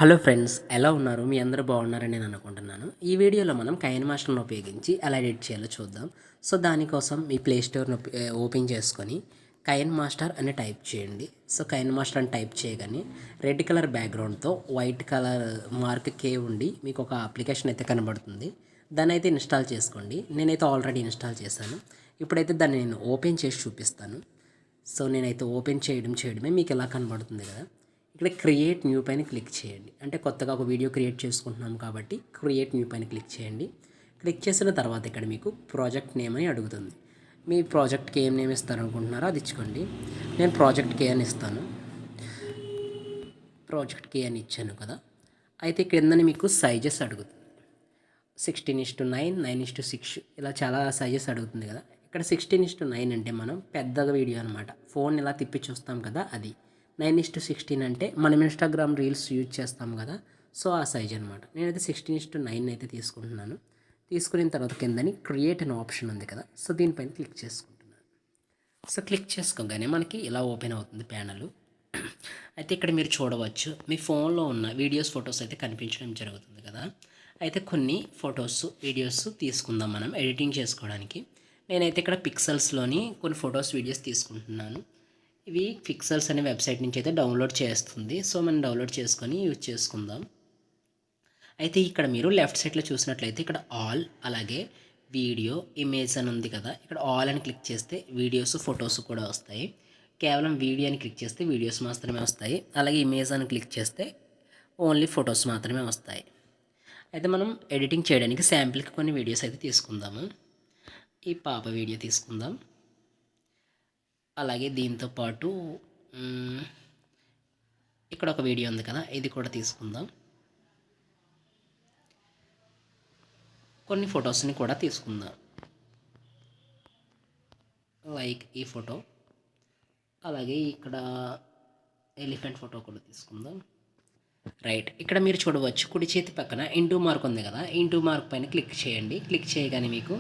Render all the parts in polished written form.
Hello friends, ఎలా ఉన్నారు? మీ అందరూ బాగున్నారని నేను అనుకుంటున్నాను. ఈ వీడియోలో మనం కైన్ మాస్టర్ని ఉపయోగించి ఎలా ఎడిట్ చేయాలో చూద్దాం. సో దానికోసం మీ ప్లే స్టోర్ని ఓపెన్ చేసుకొని కైన్ మాస్టర్ అని టైప్ చేయండి. సో కైన్ మాస్టర్ అని టైప్ చేయగానే రెడ్ కలర్ బ్యాక్గ్రౌండ్తో వైట్ కలర్ మార్క్ కే ఉండి మీకు ఒక అప్లికేషన్ అయితే కనబడుతుంది. దాన్ని అయితే ఇన్స్టాల్ చేసుకోండి. నేనైతే ఆల్రెడీ ఇన్స్టాల్ చేశాను. ఇప్పుడైతే దాన్ని నేను ఓపెన్ చేసి చూపిస్తాను. సో నేనైతే ఓపెన్ చేయడమే మీకు ఎలా కనబడుతుంది కదా. ఇక్కడ క్రియేట్ న్యూ పైన క్లిక్ చేయండి. అంటే కొత్తగా ఒక వీడియో క్రియేట్ చేసుకుంటున్నాం కాబట్టి క్రియేట్ న్యూ పైన క్లిక్ చేయండి. క్లిక్ చేసిన తర్వాత ఇక్కడ మీకు ప్రాజెక్ట్ నేమ్ అని అడుగుతుంది. మీ ప్రాజెక్ట్కి ఏం నేమ్ ఇస్తారనుకుంటున్నారో అది ఇచ్చుకోండి. నేను ప్రాజెక్ట్ కే అని ఇస్తాను. ప్రాజెక్ట్ కే అని ఇచ్చాను కదా. అయితే క్రిందని మీకు సైజెస్ అడుగుతుంది. 16:9, 9:6 ఇలా చాలా సైజెస్ అడుగుతుంది కదా. ఇక్కడ 16:9 అంటే మనం పెద్దగా వీడియో అనమాట. ఫోన్ ఇలా తిప్పి చూస్తాం కదా అది. 9:16 అంటే మనం ఇన్స్టాగ్రామ్ రీల్స్ యూజ్ చేస్తాం కదా. సో ఆ సైజ్ అనమాట. నేనైతే 16:9 అయితే తీసుకుంటున్నాను. తీసుకున్న తర్వాత కిందని క్రియేట్ అనే ఆప్షన్ ఉంది కదా. సో దీనిపైన క్లిక్ చేసుకుంటున్నాను. సో క్లిక్ చేసుకోగానే మనకి ఇలా ఓపెన్ అవుతుంది ప్యానల్. అయితే ఇక్కడ మీరు చూడవచ్చు మీ ఫోన్లో ఉన్న వీడియోస్ ఫొటోస్ అయితే కనిపించడం జరుగుతుంది కదా. అయితే కొన్ని ఫొటోస్ వీడియోస్ తీసుకుందాం మనం ఎడిటింగ్ చేసుకోవడానికి. నేనైతే ఇక్కడ పిక్సెల్స్లోని కొన్ని ఫొటోస్ వీడియోస్ తీసుకుంటున్నాను. ఇవి పిక్సెల్స్ అనే వెబ్సైట్ నుంచి అయితే డౌన్లోడ్ చేస్తుంది. సో మనం డౌన్లోడ్ చేసుకొని యూజ్ చేసుకుందాం. అయితే ఇక్కడ మీరు లెఫ్ట్ సైడ్లో చూసినట్లయితే ఇక్కడ ఆల్, అలాగే వీడియో, ఇమేజ్ అని ఉంది కదా. ఇక్కడ ఆల్ అని క్లిక్ చేస్తే వీడియోస్ ఫొటోస్ కూడా వస్తాయి. కేవలం వీడియో అని క్లిక్ చేస్తే వీడియోస్ మాత్రమే వస్తాయి. అలాగే ఇమేజ్ అని క్లిక్ చేస్తే ఓన్లీ ఫొటోస్ మాత్రమే వస్తాయి. అయితే మనం ఎడిటింగ్ చేయడానికి శాంపిల్కి కొన్ని వీడియోస్ అయితే తీసుకుందాము. ఈ పాప వీడియో తీసుకుందాం. అలాగే దీంతో పాటు ఇక్కడ ఒక వీడియో ఉంది కదా, ఇది కూడా తీసుకుందాం. కొన్ని ఫొటోస్ని కూడా తీసుకుందాం. లైక్ ఈ ఫోటో, అలాగే ఇక్కడ ఎలిఫెంట్ ఫోటో కూడా తీసుకుందాం. రైట్, ఇక్కడ మీరు చూడవచ్చు కుడి చేతి పక్కన ఇంటూ మార్క్ ఉంది కదా. ఇంటూ మార్క్ పైన క్లిక్ చేయండి. క్లిక్ చేయగానే మీకు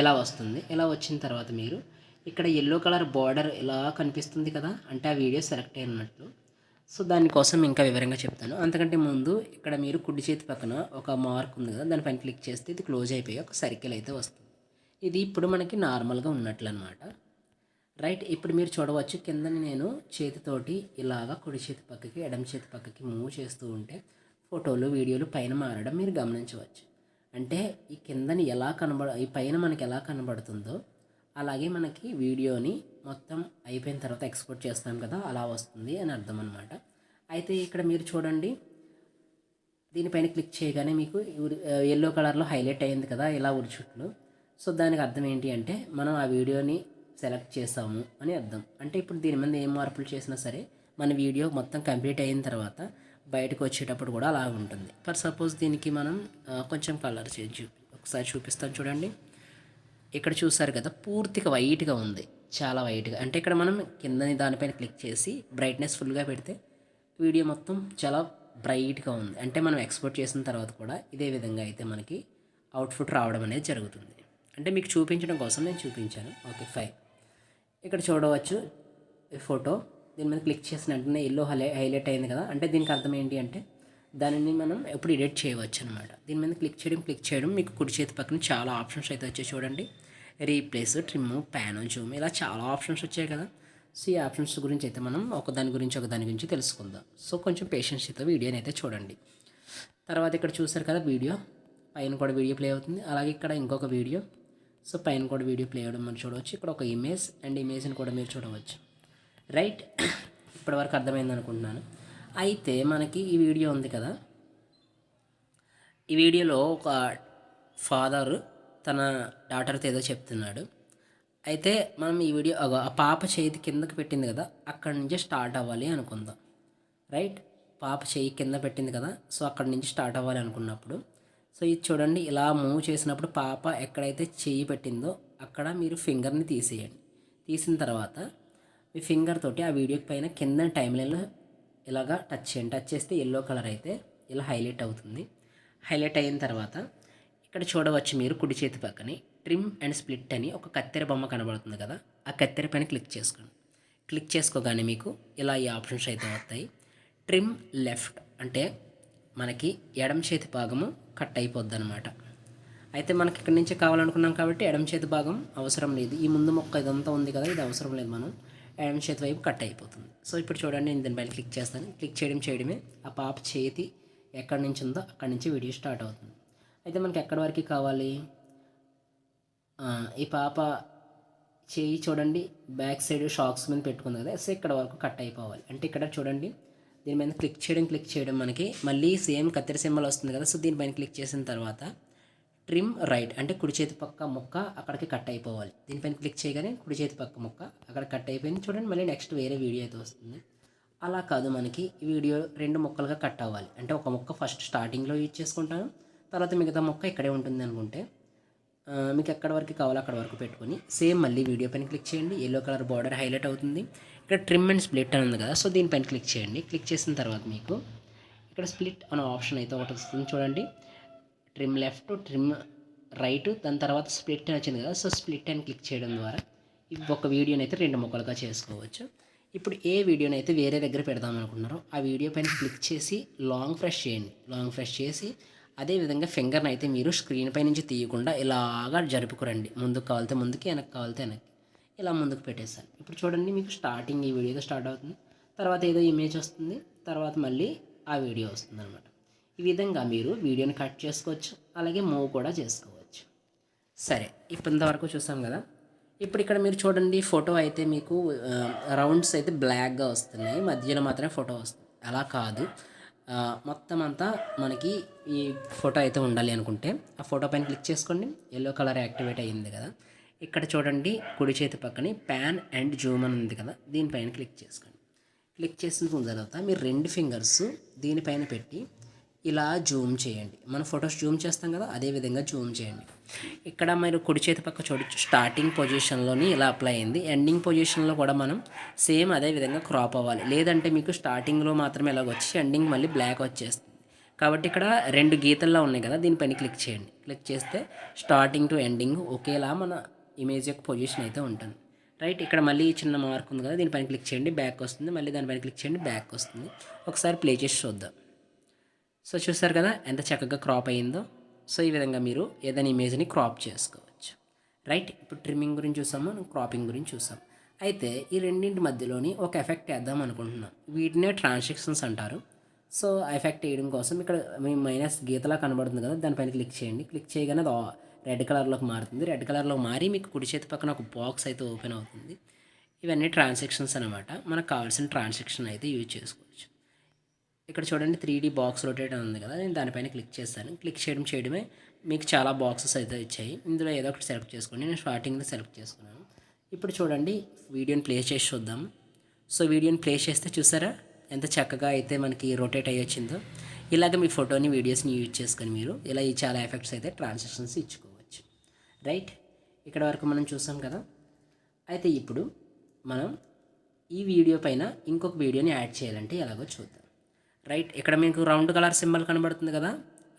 ఎలా వస్తుంది. ఎలా వచ్చిన తర్వాత మీరు ఇక్కడ ఎల్లో కలర్ బార్డర్ ఇలా కనిపిస్తుంది కదా, అంటే ఆ వీడియో సెలెక్ట్ అయినట్లు. సో దానికోసం ఇంకా వివరంగా చెప్తాను. అంతకంటే ముందు ఇక్కడ మీరు కుడి చేతి పక్కన ఒక మార్క్ ఉంది కదా, దానిపైన క్లిక్ చేస్తే ఇది క్లోజ్ అయిపోయి ఒక సర్కిల్ అయితే వస్తుంది. ఇది ఇప్పుడు మనకి నార్మల్గా ఉన్నట్లు అనమాట. రైట్, ఇప్పుడు మీరు చూడవచ్చు కిందని నేను చేతితోటి ఇలాగా కుడి చేతి పక్కకి ఎడమ చేతి పక్కకి మూవ్ చేస్తూ ఉంటే ఫోటోలు వీడియోలు పైన మారడం మీరు గమనించవచ్చు. అంటే ఈ కిందని ఎలా ఈ పైన మనకి ఎలా కనబడుతుందో అలాగే మనకి వీడియోని మొత్తం అయిపోయిన తర్వాత ఎక్స్పోర్ట్ చేస్తాం కదా, అలా వస్తుంది అని అర్థం అనమాట. అయితే ఇక్కడ మీరు చూడండి, దీనిపైన క్లిక్ చేయగానే మీకు ఎల్లో కలర్లో హైలైట్ అయింది కదా ఇలా ఉరిచుట్లు. సో దానికి అర్థం ఏంటి అంటే మనం ఆ వీడియోని సెలెక్ట్ చేసాము అని అర్థం. అంటే ఇప్పుడు దీని మీద ఏం మార్పులు చేసినా సరే మన వీడియో మొత్తం కంప్లీట్ అయిన తర్వాత బయటకు వచ్చేటప్పుడు కూడా అలా ఉంటుంది. ఫర్ సపోజ్ దీనికి మనం కొంచెం కలర్ చేంజ్ ఒకసారి చూపిస్తాను చూడండి. ఇక్కడ చూసారు కదా, పూర్తిగా వైట్గా ఉంది, చాలా వైట్గా. అంటే ఇక్కడ మనం కిందని దానిపైన క్లిక్ చేసి బ్రైట్నెస్ ఫుల్గా పెడితే వీడియో మొత్తం చాలా బ్రైట్గా ఉంది. అంటే మనం ఎక్స్పోర్ట్ చేసిన తర్వాత కూడా ఇదే విధంగా అయితే మనకి అవుట్పుట్ రావడం అనేది జరుగుతుంది. అంటే మీకు చూపించడం కోసం నేను చూపించాను. Okay fine. ఇక్కడ చూడవచ్చు ఈ ఫోటో, దీని మీద క్లిక్ చేసిన వెంటనే ఎల్లో హైలైట్ అయింది కదా. అంటే దీనికి అర్థం ఏంటి అంటే దానిని మనం ఎప్పుడు ఎడిట్ చేయవచ్చు అనమాట. దీని మీద క్లిక్ చేయడం మీకు కుడి చేతి పక్కన చాలా ఆప్షన్స్ అయితే వచ్చాయి చూడండి. రీప్లేస్, ట్రిమ్, ప్యాన్, జూమ్ ఇలా చాలా ఆప్షన్స్ వచ్చాయి కదా. సో ఈ ఆప్షన్స్ గురించి అయితే మనం ఒకదాని గురించి తెలుసుకుందాం. సో కొంచెం పేషెన్స్తో వీడియోని అయితే చూడండి. తర్వాత ఇక్కడ చూసారు కదా వీడియో, పైన కూడా వీడియో ప్లే అవుతుంది. అలాగే ఇక్కడ ఇంకొక వీడియో, సో పైన కూడా వీడియో ప్లే అవ్వడం మనం చూడవచ్చు. ఇక్కడ ఒక ఇమేజ్ అండ్ ఇమేజ్ని కూడా మీరు చూడవచ్చు. రైట్, ఇప్పటివరకు అర్థమైంది అనుకుంటున్నాను. అయితే మనకి ఈ వీడియో ఉంది కదా, ఈ వీడియోలో ఒక ఫాదర్ తన డాటర్తో ఏదో చెప్తున్నాడు. అయితే మనం ఈ వీడియో ఆ పాప చేతి కిందకి పెట్టింది కదా, అక్కడి నుంచి స్టార్ట్ అవ్వాలి అనుకుందాం. రైట్, పాప చేయి కింద పెట్టింది కదా, సో అక్కడి నుంచి స్టార్ట్ అవ్వాలి అనుకున్నప్పుడు సో ఇది చూడండి, ఇలా మూవ్ చేసినప్పుడు పాప ఎక్కడైతే చేయి పెట్టిందో అక్కడ మీరు ఫింగర్ని తీసేయండి. తీసిన తర్వాత మీ ఫింగర్ తోటి ఆ వీడియో పైన కింద టైం లైన్లో ఇలాగా టచ్ చేయండి. టచ్ చేస్తే ఎల్లో కలర్ అయితే ఇలా హైలైట్ అవుతుంది. హైలైట్ అయిన తర్వాత ఇక్కడ చూడవచ్చు మీరు కుడి చేతి పక్కనే ట్రిమ్ అండ్ స్ప్లిట్ అని ఒక కత్తెర బొమ్మ కనబడుతుంది కదా, ఆ కత్తెర పైన క్లిక్ చేసుకోండి. క్లిక్ చేసుకోగానే మీకు ఇలా ఈ ఆప్షన్స్ అయితే వస్తాయి. ట్రిమ్ లెఫ్ట్ అంటే మనకి ఎడమ చేతి భాగము కట్ అయిపోద్ది అనమాట. అయితే మనకి ఇక్కడి నుంచే కావాలనుకున్నాం కాబట్టి ఎడమ చేతి భాగం అవసరం లేదు. ఈ ముందు మొక్క ఇదంతా ఉంది కదా, ఇది అవసరం లేదు. మనం ఎడమ చేతి వైపు కట్ అయిపోతుంది. సో ఇప్పుడు చూడండి, నేను దీనిపైన క్లిక్ చేస్తాను. క్లిక్ చేయడమే ఆ పాప చేతి ఎక్కడి నుంచి ఉందో అక్కడి నుంచి వీడియో స్టార్ట్ అవుతుంది. అయితే మనకి ఎక్కడి వరకు కావాలి, ఈ పాప చేయి చూడండి బ్యాక్ సైడ్ షాక్స్ మీద పెట్టుకుంది కదా, సో ఇక్కడ వరకు కట్ అయిపోవాలి. అంటే ఇక్కడ చూడండి, దీని మీద క్లిక్ చేయడం మనకి మళ్ళీ సేమ్ కత్తెర సింబల్ వస్తుంది కదా. సో దీనిపైన క్లిక్ చేసిన తర్వాత ట్రిమ్ రైట్ అంటే కుడి చేతి పక్క ముక్క అక్కడికి కట్ అయిపోవాలి. దీనిపైన క్లిక్ చేయగానే కుడి చేతి పక్క ముక్క అక్కడ కట్ అయిపోయింది చూడండి. మళ్ళీ నెక్స్ట్ వేరే వీడియో అయితే వస్తుంది. అలా కాదు, మనకి ఈ వీడియో 2 ముక్కలుగా కట్ అవ్వాలి. అంటే ఒక ముక్క ఫస్ట్ స్టార్టింగ్లో యూజ్ చేసుకుంటాను, తర్వాత మిగతా ముక్క ఇక్కడే ఉంటుంది అనుకుంటే మీకు ఎక్కడి వరకు కావాలో అక్కడ వరకు పెట్టుకొని సేమ్ మళ్ళీ వీడియో పైన క్లిక్ చేయండి. ఎల్లో కలర్ బార్డర్ హైలైట్ అవుతుంది. ఇక్కడ ట్రిమ్ అండ్ స్ప్లిట్ అని ఉంది కదా, సో దీనిపైన క్లిక్ చేయండి. క్లిక్ చేసిన తర్వాత మీకు ఇక్కడ స్ప్లిట్ అనే ఆప్షన్ అయితే ఒకటి వస్తుంది చూడండి. ట్రిమ్ లెఫ్ట్, ట్రిమ్ రైట్, దాని తర్వాత స్ప్లిట్ అని వచ్చింది కదా, సో స్ప్లిట్ అని క్లిక్ చేయడం ద్వారా ఒక వీడియోని అయితే 2 ముక్కలుగా చేసుకోవచ్చు. ఇప్పుడు ఏ వీడియోని అయితే వేరే దగ్గర పెడదాం అనుకున్నారో ఆ వీడియో పైన క్లిక్ చేసి లాంగ్ ప్రెస్ చేయండి. లాంగ్ ప్రెస్ చేసి అదేవిధంగా ఫింగర్ని అయితే మీరు స్క్రీన్ పై నుంచి తీయకుండా ఇలాగా జరుపుకురండి. ముందుకు కావాలితే ముందుకి, వెనక్కి కావాలితే వెనక్కి, ఇలా ముందుకు పెట్టేస్తాను. ఇప్పుడు చూడండి, మీకు స్టార్టింగ్ ఈ వీడియోతో స్టార్ట్ అవుతుంది, తర్వాత ఏదో ఇమేజ్ వస్తుంది, తర్వాత మళ్ళీ ఆ వీడియో వస్తుంది అనమాట. ఈ విధంగా మీరు వీడియోని కట్ చేసుకోవచ్చు, అలాగే మూవ్ కూడా చేసుకోవచ్చు. సరే, ఇప్పుడు ఇంతవరకు చూసాం కదా. ఇప్పుడు ఇక్కడ మీరు చూడండి, ఫోటో అయితే మీకు రౌండ్స్ అయితే బ్లాక్గా వస్తున్నాయి, మధ్యలో మాత్రమే ఫోటో వస్తుంది. అలా కాదు, మొత్తం అంతా మనకి ఈ ఫోటో అయితే ఉండాలి అనుకుంటే ఆ ఫోటో పైన క్లిక్ చేసుకోండి. ఎల్లో కలర్ యాక్టివేట్ అయ్యింది కదా, ఇక్కడ చూడండి కుడి చేతి పక్కనే ప్యాన్ అండ్ జూమ్ అని ఉంది కదా, దీనిపైన క్లిక్ చేసుకోండి. క్లిక్ చేసిన తర్వాత మీరు 2 ఫింగర్స్ దీనిపైన పెట్టి ఇలా జూమ్ చేయండి. మనం ఫొటోస్ జూమ్ చేస్తాం కదా, అదే విధంగా జూమ్ చేయండి. ఇక్కడ మీరు కుడి చేతి పక్క చూడొచ్చు, స్టార్టింగ్ పొజిషన్లోని ఇలా అప్లై అయింది. ఎండింగ్ పొజిషన్లో కూడా మనం సేమ్ అదే విధంగా క్రాప్ అవ్వాలి. లేదంటే మీకు స్టార్టింగ్లో మాత్రమే ఇలాగ వచ్చి ఎండింగ్ మళ్ళీ బ్లాక్ వచ్చేస్తుంది. కాబట్టి ఇక్కడ 2 గీతల్లో ఉన్నాయి కదా, దీనిపైన క్లిక్ చేయండి. క్లిక్ చేస్తే స్టార్టింగ్ టు ఎండింగ్ ఒకేలా మన ఇమేజ్ యొక్క పొజిషన్ అయితే ఉంటుంది. రైట్, ఇక్కడ మళ్ళీ చిన్న మార్క్ ఉంది కదా, దీనిపైన క్లిక్ చేయండి, బ్యాక్ వస్తుంది. మళ్ళీ దానిపైన క్లిక్ చేయండి, బ్యాక్ వస్తుంది. ఒకసారి ప్లే చేసి చూద్దాం. సో చూస్తారు కదా ఎంత చక్కగా క్రాప్ అయ్యిందో. సో ఈ విధంగా మీరు ఏదైనా ఇమేజ్ని క్రాప్ చేసుకోవచ్చు. రైట్, ఇప్పుడు ట్రిమ్మింగ్ గురించి చూసాము, క్రాపింగ్ గురించి చూసాం. అయితే ఈ రెండింటి మధ్యలోని ఒక ఎఫెక్ట్ వేద్దాం అనుకుంటున్నాం. వీటినే ట్రాన్సాక్షన్స్ అంటారు. సో ఎఫెక్ట్ వేయడం కోసం ఇక్కడ మీ మైనస్ గీతలా కనబడుతుంది కదా, దానిపైన క్లిక్ చేయండి. క్లిక్ చేయగానే అది రెడ్ కలర్లోకి మారుతుంది. రెడ్ కలర్లో మారి మీకు కుడి చేతి పక్కన ఒక బాక్స్ అయితే ఓపెన్ అవుతుంది. ఇవన్నీ ట్రాన్సాక్షన్స్ అనమాట. మనకు కావాల్సిన ట్రాన్సాక్షన్ అయితే యూజ్ చేసుకోవచ్చు. ఇక్కడ చూడండి 3D బాక్స్ రొటేట్ ఉంది కదా, నేను దానిపైన క్లిక్ చేస్తాను. క్లిక్ చేయడమే మీకు చాలా బాక్సెస్ అయితే ఇచ్చాయి. ఇందులో ఏదో ఒకటి సెలెక్ట్ చేసుకోండి. నేను స్టార్టింగ్లో సెలెక్ట్ చేసుకున్నాను. ఇప్పుడు చూడండి, వీడియోని ప్లే చేసి చూద్దాం. సో వీడియోని ప్లే చేస్తే చూసారా ఎంత చక్కగా అయితే మనకి రొటేట్ అయ్యి వచ్చిందో. ఇలాగ మీ ఫోటోని వీడియోస్ని యూజ్ చేసుకొని మీరు ఇలా ఈ చాలా ఎఫెక్ట్స్ అయితే ట్రాన్సాక్షన్స్ ఇచ్చుకోవచ్చు. రైట్, ఇక్కడ వరకు మనం చూసాం కదా. అయితే ఇప్పుడు మనం ఈ వీడియో పైన ఇంకొక వీడియోని యాడ్ చేయాలంటే ఎలాగో చూద్దాం. రైట్, ఇక్కడ మీకు రౌండ్ కలర్ సింబల్ కనబడుతుంది కదా,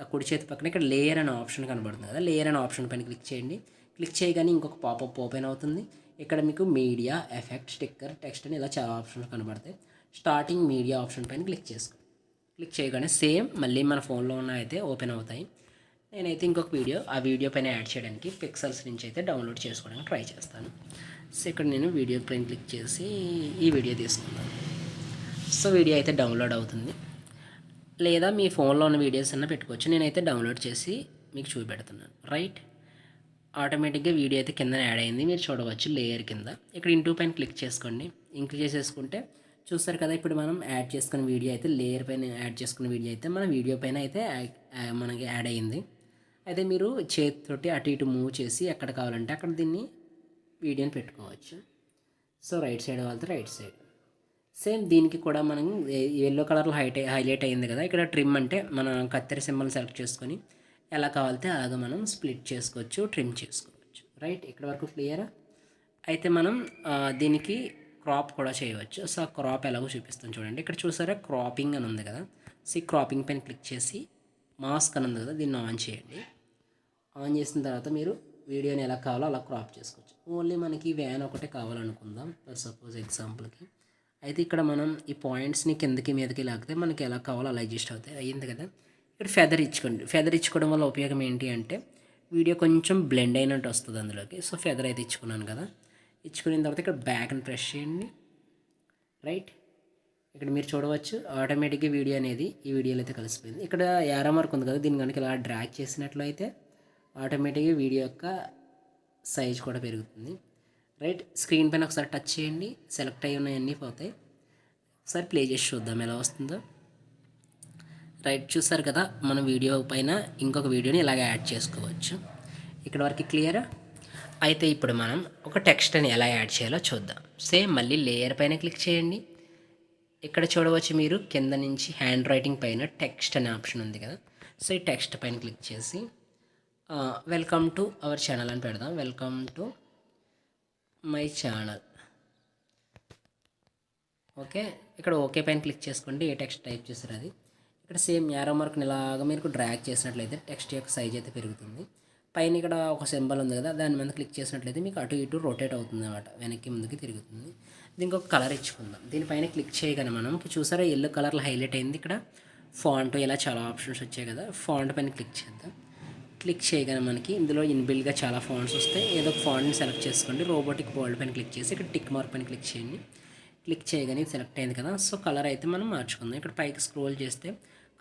ఆ కుడి చేతి పక్కన ఇక్కడ లేయర్ అనే ఆప్షన్ కనబడుతుంది కదా, లేయర్ అనే ఆప్షన్ పైన క్లిక్ చేయండి. క్లిక్ చేయగానే ఇంకొక పాపప్ ఓపెన్ అవుతుంది. ఇక్కడ మీకు మీడియా, ఎఫెక్ట్, స్టిక్కర్, టెక్స్ట్ అని ఇలా చాలా ఆప్షన్స్ కనబడతాయి. స్టార్టింగ్ మీడియా ఆప్షన్ పైన క్లిక్ చేసుకోండి. క్లిక్ చేయగానే సేమ్ మళ్ళీ మన ఫోన్లో ఉన్న అయితే ఓపెన్ అవుతాయి. నేనైతే ఇంకొక ఆ వీడియో పైన యాడ్ చేయడానికి పిక్సెల్స్ నుంచి అయితే డౌన్లోడ్ చేసుకోవడానికి ట్రై చేస్తాను. సో ఇక్కడ నేను వీడియో పైన క్లిక్ చేసి ఈ వీడియో తీసుకుంటాను. సో వీడియో అయితే డౌన్లోడ్ అవుతుంది. లేదా మీ ఫోన్లో ఉన్న వీడియోస్ అన్న పెట్టుకోవచ్చు. నేనైతే డౌన్లోడ్ చేసి మీకు చూపెడుతున్నాను. రైట్, ఆటోమేటిక్గా వీడియో అయితే కింద యాడ్ అయింది, మీరు చూడవచ్చు లేయర్ కింద. ఇక్కడ ఇంటూ పైన క్లిక్ చేసుకోండి. ఇంక్ చేసేసుకుంటే చూస్తారు కదా, ఇప్పుడు మనం యాడ్ చేసుకున్న వీడియో అయితే లేయర్ పైన యాడ్ చేసుకున్న వీడియో అయితే మన వీడియో పైన అయితే మనకి యాడ్ అయ్యింది. అయితే మీరు చేతితోటి అటు ఇటు మూవ్ చేసి ఎక్కడ కావాలంటే అక్కడ దీన్ని వీడియోని పెట్టుకోవచ్చు. సో రైట్ సైడ్ వాళ్ళతో రైట్ సైడ్ సేమ్ దీనికి కూడా మనం ఎల్లో కలర్లో హైలైట్ అయ్యింది కదా, ఇక్కడ ట్రిమ్ అంటే మన కత్తెర సింబల్ సెలెక్ట్ చేసుకొని ఎలా కావాలితే అలాగ మనం స్ప్లిట్ చేసుకోవచ్చు, ట్రిమ్ చేసుకోవచ్చు. రైట్, ఇక్కడ వరకు క్లియరా? అయితే మనం దీనికి క్రాప్ కూడా చేయవచ్చు. సో క్రాప్ ఎలాగో చూపిస్తాను చూడండి. ఇక్కడ చూసారా క్రాపింగ్ అని ఉంది కదా, సో ఈ క్రాపింగ్ పైన క్లిక్ చేసి మాస్క్ అని ఉంది కదా, దీన్ని ఆన్ చేయండి. ఆన్ చేసిన తర్వాత మీరు వీడియోని ఎలా కావాలో అలా క్రాప్ చేసుకోవచ్చు. ఓన్లీ మనకి వ్యాన్ ఒకటే కావాలనుకుందాం సపోజ్ ఎగ్జాంపుల్కి. అయితే ఇక్కడ మనం ఈ పాయింట్స్ని కిందకి మీదకి లాగితే మనకి ఎలా కావాలో అలా అడ్జస్ట్ అవుతాయి. అయ్యింది కదా. ఇక్కడ ఫెదర్ ఇచ్చుకోండి. ఫెదర్ ఇచ్చుకోవడం వల్ల ఉపయోగం ఏంటి అంటే వీడియో కొంచెం బ్లెండ్ అయినట్టు వస్తుంది అందులోకి. సో ఫెదర్ అయితే ఇచ్చుకున్నాను కదా. ఇచ్చుకున్న తర్వాత ఇక్కడ బ్యాక్ని ప్రెస్ చేయండి. రైట్, ఇక్కడ మీరు చూడవచ్చు ఆటోమేటిక్గా వీడియో అనేది ఈ వీడియోలో అయితే కలిసిపోయింది. ఇక్కడ యారో మార్క్ ఉంది కదా, దీన్ని కనుక ఇలా డ్రాగ్ చేసినట్లయితే ఆటోమేటిక్గా వీడియో యొక్క సైజ్ కూడా పెరుగుతుంది. రైట్, స్క్రీన్ పైన ఒకసారి టచ్ చేయండి, సెలెక్ట్ అయ్యి ఉన్నాయన్నీ పోతాయి. ఒకసారి ప్లే చేసి చూద్దాం ఎలా వస్తుందో. రైట్, చూసారు కదా, మన వీడియో పైన ఇంకొక వీడియోని ఇలాగ యాడ్ చేసుకోవచ్చు. ఇక్కడ వరకు క్లియరా? అయితే ఇప్పుడు మనం ఒక టెక్స్ట్ అని ఎలా యాడ్ చేయాలో చూద్దాం. సేమ్ మళ్ళీ లేయర్ పైన క్లిక్ చేయండి. ఇక్కడ చూడవచ్చు మీరు కింద నుంచి హ్యాండ్ రైటింగ్ పైన టెక్స్ట్ అనే ఆప్షన్ ఉంది కదా. సో ఈ టెక్స్ట్ పైన క్లిక్ చేసి వెల్కమ్ టు అవర్ ఛానల్ అని పెడదాం. Welcome to my channel. Okay, ఇక్కడ ఓకే పైన క్లిక్ చేసుకోండి. ఏ టెక్స్ట్ టైప్ చేశారు అది. ఇక్కడ సేమ్ యారో మార్క్ని ఇలాగా మీరు డ్రాగ్ చేసినట్లయితే టెక్స్ట్ యొక్క సైజ్ అయితే పెరుగుతుంది. పైన ఇక్కడ ఒక సింబల్ ఉంది కదా, దాని మీద క్లిక్ చేసినట్లయితే మీకు అటు ఇటు రొటేట్ అవుతుంది అన్నమాట, వెనక్కి ముందుకి తిరుగుతుంది. దీనికి ఒక కలర్ ఇచ్చుకుందాం. దీనిపైన క్లిక్ చేయగానే మనం చూసారా ఎల్లో కలర్లో హైలైట్ అయింది. ఇక్కడ ఫాంట్ ఇలా చాలా ఆప్షన్స్ వచ్చాయి కదా, ఫాంట్ పైన క్లిక్ చేద్దాం. క్లిక్ చేయగానే మనకి ఇందులో ఇన్బిల్డ్గా చాలా ఫాంట్స్ వస్తాయి. ఏదో ఒక ఫాంట్ని సెలెక్ట్ చేసుకోండి. రోబోటిక్ బోల్డ్ పైన క్లిక్ చేసి ఇక్కడ టిక్ మార్క్ పైన క్లిక్ చేయండి. క్లిక్ చేయగానే సెలెక్ట్ అయింది కదా. సో కలర్ అయితే మనం మార్చుకుందాం. ఇక్కడ పైకి స్క్రోల్ చేస్తే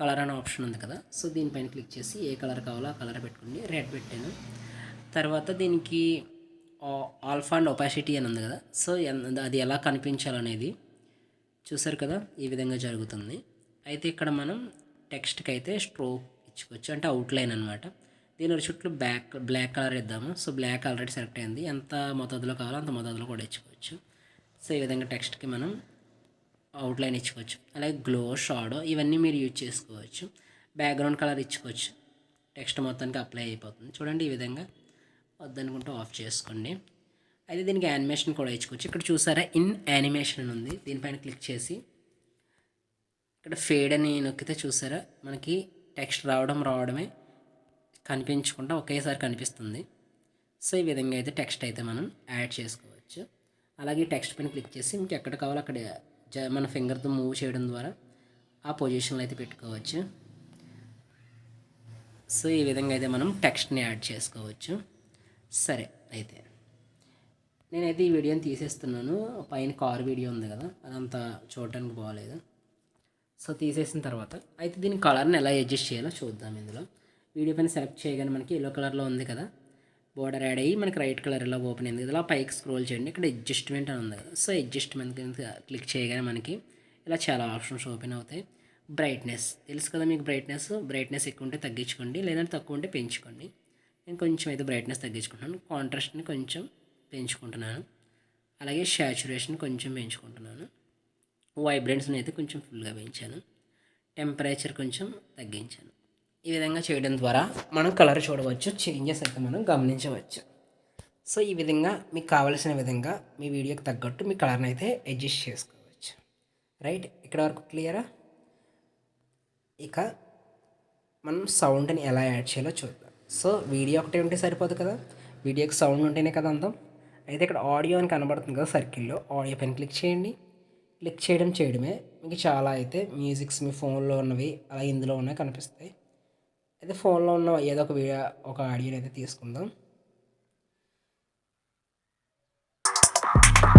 కలర్ అనే ఆప్షన్ ఉంది కదా, సో దీనిపైన క్లిక్ చేసి ఏ కలర్ కావాలో ఆ కలర్ పెట్టుకోండి. రెడ్ పెట్టాను. తర్వాత దీనికి ఆల్ఫా అండ్ ఒపాసిటీ అని ఉంది కదా, సో అది ఎలా కనిపించాలనేది చూసారు కదా, ఈ విధంగా జరుగుతుంది. అయితే ఇక్కడ మనం టెక్స్ట్కి అయితే స్ట్రోక్ ఇచ్చుకోవచ్చు, అంటే అవుట్లైన్ అనమాట. దీని చుట్టూ బ్లాక్ కలర్ ఇద్దాము. సో బ్లాక్ ఆల్రెడీ సెలెక్ట్ అయింది. ఎంత మోతాదులో కావాలో అంత మోతాదులో కూడా ఇచ్చుకోవచ్చు. సో ఈ విధంగా టెక్స్ట్కి మనం అవుట్లైన్ ఇచ్చుకోవచ్చు. అలాగే గ్లో, షాడో ఇవన్నీ మీరు యూజ్ చేసుకోవచ్చు. బ్యాక్గ్రౌండ్ కలర్ ఇచ్చుకోవచ్చు. టెక్స్ట్ మొత్తానికి అప్లై అయిపోతుంది. చూడండి ఈ విధంగా. వద్దనుకుంటూ ఆఫ్ చేసుకోండి. అయితే దీనికి యానిమేషన్ కూడా ఇచ్చుకోవచ్చు. ఇక్కడ చూసారా ఇన్ యానిమేషన్ అని ఉంది, దీనిపైన క్లిక్ చేసి ఇక్కడ ఫేడ్ అని నొక్కితే చూసారా మనకి టెక్స్ట్ రావడమే కనిపించకుండా ఒకేసారి కనిపిస్తుంది. సో ఈ విధంగా అయితే టెక్స్ట్ అయితే మనం యాడ్ చేసుకోవచ్చు. అలాగే టెక్స్ట్ పైన క్లిక్ చేసి మీకు ఎక్కడ కావాలో అక్కడ మన ఫింగర్తో మూవ్ చేయడం ద్వారా ఆ పొజిషన్లో అయితే పెట్టుకోవచ్చు. సో ఈ విధంగా అయితే మనం టెక్స్ట్ని యాడ్ చేసుకోవచ్చు. సరే, అయితే నేనైతే ఈ వీడియోని తీసేస్తున్నాను. పైన కార్ వీడియో ఉంది కదా, అదంతా చూడటానికి బాగోలేదు. సో తీసేసిన తర్వాత అయితే దీని కలర్ని ఎలా అడ్జస్ట్ చేయాలో చూద్దాం. ఇందులో వీడియో పైన సెలెక్ట్ చేయగానే మనకి ఎల్లో కలర్లో ఉంది కదా, బోర్డర్ యాడ్ అయ్యి మనకి రైట్ కలర్ ఇలా ఓపెన్ అయింది కదా. ఇలా పైకి స్క్రోల్ చేయండి. ఇక్కడ అడ్జస్ట్మెంట్ అని ఉంది కదా, సో అడ్జస్ట్మెంట్ క్లిక్ చేయగానే మనకి ఇలా చాలా ఆప్షన్స్ ఓపెన్ అవుతాయి. బ్రైట్నెస్ తెలుసు కదా మీకు, బ్రైట్నెస్ ఎక్కువ ఉంటే తగ్గించుకోండి, లేదంటే తక్కువ ఉంటే పెంచుకోండి. నేను కొంచెం అయితే బ్రైట్నెస్ తగ్గించుకుంటున్నాను. కాంట్రాస్ట్ని కొంచెం పెంచుకుంటున్నాను. అలాగే శాచురేషన్ కొంచెం పెంచుకుంటున్నాను. వైబ్రెన్స్ని అయితే కొంచెం ఫుల్గా పెంచాను. టెంపరేచర్ కొంచెం తగ్గించాను. ఈ విధంగా చేయడం ద్వారా మనం కలర్ చూడవచ్చు, చేంజెస్ అయితే మనం గమనించవచ్చు. సో ఈ విధంగా మీకు కావలసిన విధంగా మీ వీడియోకి తగ్గట్టు మీ కలర్ని అయితే అడ్జస్ట్ చేసుకోవచ్చు. రైట్, ఇక్కడ వరకు క్లియరా? ఇక మనం సౌండ్ని ఎలా యాడ్ చేయాలో చూద్దాం. సో వీడియో ఒకటే ఉంటే సరిపోదు కదా, వీడియోకి సౌండ్ ఉంటేనే కదా అందం. అయితే ఇక్కడ ఆడియో అని కనబడుతుంది కదా సర్కిల్లో, ఆడియో పైన క్లిక్ చేయండి. క్లిక్ చేయడమే మీకు చాలా అయితే మ్యూజిక్స్ మీ ఫోన్లో ఉన్నవి అలా ఇందులో ఉన్నవి కనిపిస్తాయి. అయితే ఫోన్లో ఉన్న ఏదో ఒక వీడియో ఒక ఆడియోని అయితే తీసుకుందాం.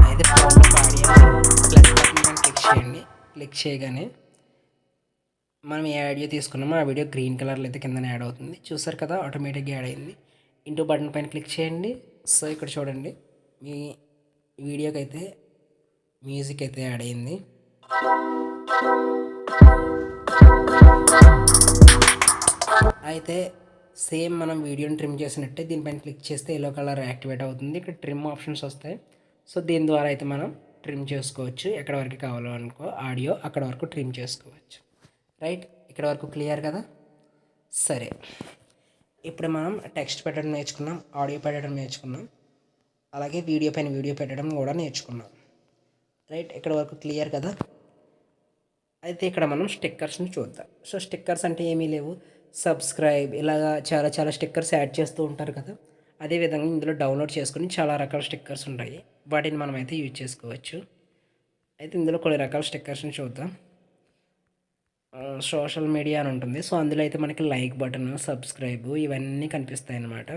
అయితే ఫోన్లో ఒక ఆడియో ప్లస్ బటన్ పైన క్లిక్ చేయండి. క్లిక్ చేయగానే మనం ఏ ఆడియో తీసుకున్నామో ఆ వీడియో గ్రీన్ కలర్లో అయితే కింద యాడ్ అవుతుంది. చూసారు కదా, ఆటోమేటిక్గా యాడ్ అయింది. ఇంటూ బటన్ పైన క్లిక్ చేయండి. సో ఇక్కడ చూడండి మీ వీడియోకి అయితే మ్యూజిక్ అయితే యాడ్ అయింది. అయితే సేమ్ మనం వీడియోని ట్రిమ్ చేసినట్టే దీనిపైన క్లిక్ చేస్తే ఎల్లో కలర్ యాక్టివేట్ అవుతుంది. ఇక్కడ ట్రిమ్ ఆప్షన్స్ వస్తాయి. సో దీని ద్వారా అయితే మనం ట్రిమ్ చేసుకోవచ్చు. ఎక్కడ వరకు కావాలో అనుకో ఆడియో అక్కడ వరకు ట్రిమ్ చేసుకోవచ్చు. రైట్, ఇక్కడ వరకు క్లియర్ కదా. సరే, ఇప్పుడు మనం టెక్స్ట్ పెట్టడం నేర్చుకున్నాం, ఆడియో పెట్టడం నేర్చుకున్నాం, అలాగే వీడియో పైన వీడియో పెట్టడం కూడా నేర్చుకున్నాం. రైట్, ఇక్కడ వరకు క్లియర్ కదా. అయితే ఇక్కడ మనం స్టిక్కర్స్ని చూద్దాం. సో స్టిక్కర్స్ అంటే ఏమీ లేవు, సబ్స్క్రైబ్ ఇలాగా చాలా స్టిక్కర్స్ యాడ్ చేస్తూ ఉంటారు కదా. అదేవిధంగా ఇందులో డౌన్లోడ్ చేసుకుని చాలా రకాల స్టిక్కర్స్ ఉంటాయి, వాటిని మనం అయితే యూజ్ చేసుకోవచ్చు. అయితే ఇందులో కొన్ని రకాల స్టిక్కర్స్ని చూద్దాం. సోషల్ మీడియా అని ఉంటుంది. సో అందులో అయితే మనకి లైక్ బటన్, సబ్స్క్రైబ్ ఇవన్నీ కనిపిస్తాయి అన్నమాట.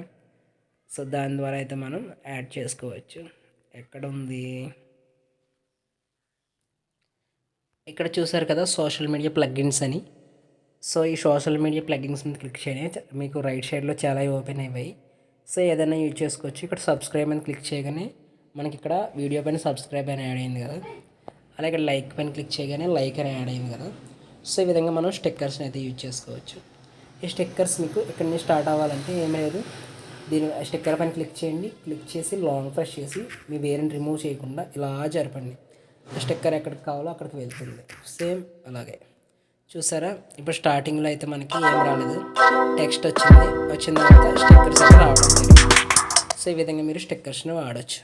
సో దాని ద్వారా అయితే మనం యాడ్ చేసుకోవచ్చు. ఎక్కడ ఉంది? ఇక్కడ చూసారు కదా సోషల్ మీడియా ప్లగిన్స్ అని. సో ఈ సోషల్ మీడియా ప్లగిన్స్ మీద క్లిక్ చేయండి. మీకు రైట్ సైడ్లో చాలా ఓపెన్ అయ్యాయి. సో ఏదైనా యూజ్ చేసుకోవచ్చు. ఇక్కడ సబ్స్క్రైబ్ అని క్లిక్ చేయగానే మనకి ఇక్కడ వీడియో పైన సబ్స్క్రైబ్ అని యాడ్ అయింది కదా. అలాగే ఇక్కడ లైక్ పైన క్లిక్ చేయగానే లైక్ అని యాడ్ అయింది కదా. సో ఈ విధంగా మనం స్టిక్కర్స్ని అయితే యూజ్ చేసుకోవచ్చు. ఈ స్టిక్కర్స్ మీకు ఇక్కడ నుంచి స్టార్ట్ అవ్వాలంటే ఏం లేదు, దీని స్టిక్కర్ పైన క్లిక్ చేయండి. క్లిక్ చేసి లాంగ్ ప్రెస్ చేసి మీ వేరుని రిమూవ్ చేయకుండా ఇలా జరపండి. స్టిక్కర్ ఎక్కడికి కావాలో అక్కడికి వెళ్తుంది. సేమ్ అలాగే చూసారా. ఇప్పుడు స్టార్టింగ్లో అయితే మనకి ఏం రాలేదు, టెక్స్ట్ వచ్చింది. వచ్చిన తర్వాత స్టిక్కర్స్ అయితే రావడం జరిగింది. సో ఈ విధంగా మీరు స్టిక్కర్స్ని వాడచ్చు.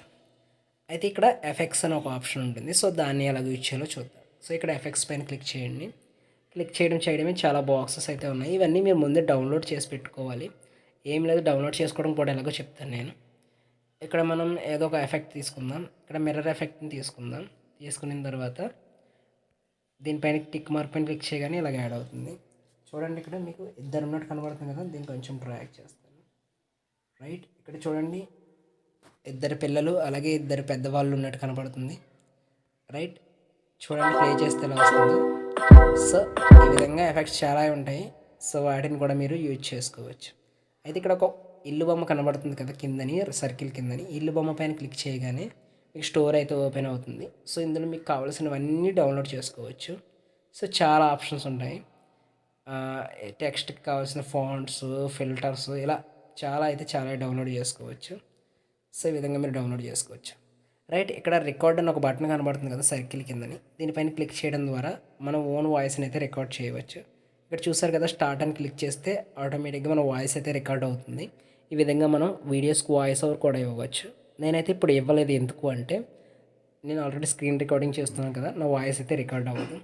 అయితే ఇక్కడ ఎఫెక్ట్స్ అని ఒక ఆప్షన్ ఉంటుంది. సో దాన్ని ఎలాగ యూజ్ చేయాలో చూద్దాం. సో ఇక్కడ ఎఫెక్ట్స్ పైన క్లిక్ చేయండి. క్లిక్ చేయడమే చాలా బాక్సెస్ అయితే ఉన్నాయి. ఇవన్నీ మీరు ముందే డౌన్లోడ్ చేసి పెట్టుకోవాలి. ఏం లేదు, డౌన్లోడ్ చేసుకోవడం కూడా ఎలాగో చెప్తాను నేను. ఇక్కడ మనం ఏదో ఒక ఎఫెక్ట్ తీసుకుందాం. ఇక్కడ మిర్రర్ ఎఫెక్ట్ని తీసుకుందాం. తీసుకున్న తర్వాత దీనిపైన టిక్ మార్క్ పైన క్లిక్ చేయగానే ఇలాగ యాడ్ అవుతుంది. చూడండి, ఇక్కడ మీకు ఇద్దరు ఉన్నట్టు కనబడుతుంది కదా. దీన్ని కొంచెం డ్రాగ్ చేస్తాను. రైట్, ఇక్కడ చూడండి ఇద్దరు పిల్లలు అలాగే ఇద్దరు పెద్దవాళ్ళు ఉన్నట్టు కనబడుతుంది. రైట్, చూడండి ప్లే చేస్తే ఎలా వస్తుంది. సో ఈ విధంగా ఎఫెక్ట్స్ చాలా ఉంటాయి. సో వాటిని కూడా మీరు యూజ్ చేసుకోవచ్చు. అయితే ఇక్కడ ఒక ఇల్లు బొమ్మ కనబడుతుంది కదా కిందని, సర్కిల్ కిందని. ఇల్లు బొమ్మ పైన క్లిక్ చేయగానే మీకు స్టోర్ అయితే ఓపెన్ అవుతుంది. సో ఇందులో మీకు కావాల్సినవన్నీ డౌన్లోడ్ చేసుకోవచ్చు. సో చాలా ఆప్షన్స్ ఉంటాయి. టెక్స్ట్కి కావాల్సిన ఫాంట్స్, ఫిల్టర్స్ ఇలా చాలా డౌన్లోడ్ చేసుకోవచ్చు. సో ఈ విధంగా మీరు డౌన్లోడ్ చేసుకోవచ్చు. రైట్, ఇక్కడ రికార్డ్ అని ఒక బటన్ కనబడుతుంది కదా సర్కిల్ కిందని. దీనిపైన క్లిక్ చేయడం ద్వారా మనం ఓన్ వాయిస్ని అయితే రికార్డ్ చేయవచ్చు. ఇక్కడ చూసారు కదా, స్టార్ట్ అని క్లిక్ చేస్తే ఆటోమేటిక్గా మన వాయిస్ అయితే రికార్డ్ అవుతుంది. ఈ విధంగా మనం వీడియోస్కి వాయిస్ ఓవర్ కూడా ఇవ్వచ్చు. నేనైతే ఇప్పుడు ఇవ్వలేదు. ఎందుకు అంటే నేను ఆల్రెడీ స్క్రీన్ రికార్డింగ్ చేస్తున్నాను కదా, నా వాయిస్ అయితే రికార్డ్ అవ్వదు.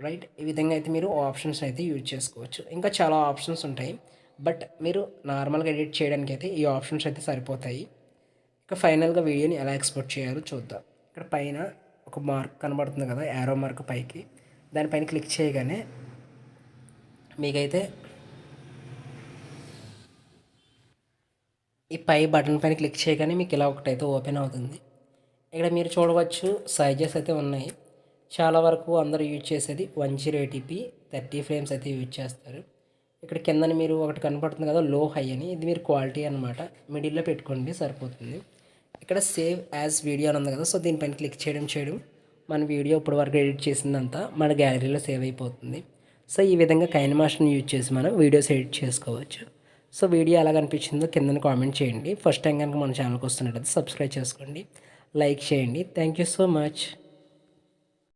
రైట్, ఈ విధంగా అయితే మీరు ఆప్షన్స్ అయితే యూజ్ చేసుకోవచ్చు. ఇంకా చాలా ఆప్షన్స్ ఉంటాయి, బట్ మీరు నార్మల్గా ఎడిట్ చేయడానికి అయితే ఈ ఆప్షన్స్ అయితే సరిపోతాయి. ఇక ఫైనల్గా వీడియోని ఎలా ఎక్స్పోర్ట్ చేయాలో చూద్దాం. ఇక్కడ పైన ఒక మార్క్ కనబడుతుంది కదా, యారో మార్క్ పైకి. దానిపైన క్లిక్ చేయగానే మీకైతే ఈ పై బటన్ పైన క్లిక్ చేయగానే మీకు ఇలా ఒకటైతే ఓపెన్ అవుతుంది. ఇక్కడ మీరు చూడవచ్చు సైజెస్ అయితే ఉన్నాయి. చాలా వరకు అందరూ యూజ్ చేసేది 1080p 30 ఫ్రేమ్స్ అయితే యూజ్ చేస్తారు. ఇక్కడ కిందని మీరు ఒకటి కనపడుతుంది కదా లో హై అని, ఇది మీరు క్వాలిటీ అనమాట. మిడిల్లో పెట్టుకోండి సరిపోతుంది. ఇక్కడ సేవ్ యాజ్ వీడియో అని ఉంది కదా, సో దీనిపైన క్లిక్ చేయడం మన వీడియో ఇప్పటి వరకు ఎడిట్ చేసిందంతా మన గ్యాలరీలో సేవ్ అయిపోతుంది. సో ఈ విధంగా కైన్మాస్టర్ని యూజ్ చేసి మనం వీడియోస్ ఎడిట్ చేసుకోవచ్చు. సో వీడియో ఎలా అనిపించిందో కింద కామెంట్ చేయండి. ఫస్ట్ టైం కనుక మన ఛానల్కి వస్తున్నట్లయితే సబ్స్క్రైబ్ చేసుకోండి, లైక్ చేయండి. Thank you so much.